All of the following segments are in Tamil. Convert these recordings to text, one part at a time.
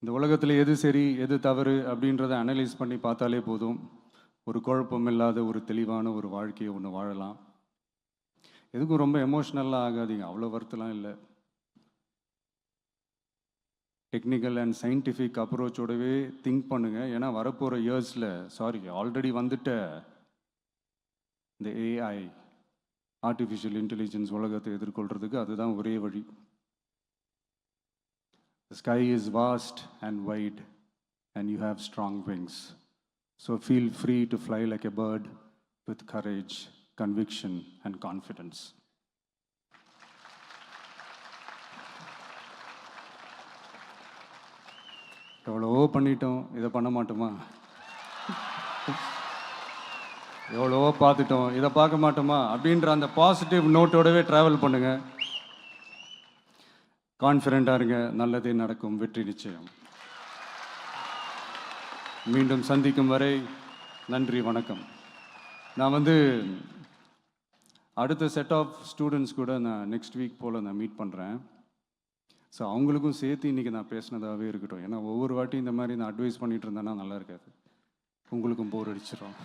இந்த உலகத்தில் எது சரி எது தவறு அப்படின்றத அனலைஸ் பண்ணி பார்த்தாலே போதும். ஒரு குழப்பம் இல்லாத ஒரு தெளிவான ஒரு வாழ்க்கையை ஒன்று வாழலாம். எதுக்கும் ரொம்ப எமோஷ்னலாக ஆகாதீங்க, அவ்வளோ வருத்தலாம் இல்லை. டெக்னிக்கல் அண்ட் சயின்டிஃபிக் அப்ரோச்சோடவே திங்க் பண்ணுங்கள். ஏன்னா வரப்போகிற இயர்ஸில் ஆல்ரெடி வந்துட்ட இந்த ஏஐ ஆர்டிஃபிஷியல் இன்டெலிஜென்ஸ் உலகத்தை எதிர்கொள்கிறதுக்கு அதுதான் ஒரே வழி. The sky is vast and wide, and you have strong wings. So feel free to fly like a bird with courage, conviction, and confidence. எவ்வளவோ பண்ணிட்டோம், இதை பண்ண மாட்டோமா? எவ்வளவோ பார்த்துட்டோம், இதை பார்க்க மாட்டோமா அப்படின்ற அந்த பாசிட்டிவ் நோட்டோடவே ட்ராவல் பண்ணுங்கள். கான்ஃபிடென்ட்டாக இருங்க, நல்லதே நடக்கும், வெற்றி நிச்சயம். மீண்டும் சந்திக்கும் வரை நன்றி, வணக்கம். நான் அடுத்த செட் ஆஃப் ஸ்டூடெண்ட்ஸ் கூட நான் நெக்ஸ்ட் வீக் போல் நான் மீட் பண்ணுறேன். ஸோ அவங்களுக்கும் சேர்த்து இன்றைக்கி நான் பேசினதாகவே இருக்கட்டும். ஏன்னா ஒவ்வொரு வாட்டி இந்த மாதிரி நான் அட்வைஸ் பண்ணிகிட்டு இருந்தேன்னா நல்லா இருக்காது, உங்களுக்கும் போர் அடிச்சிடும்.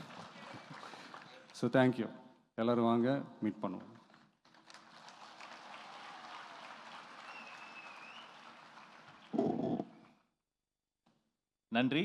So thank you. எல்லோரும் வாங்க, மீட் பண்ணுவோம். நன்றி.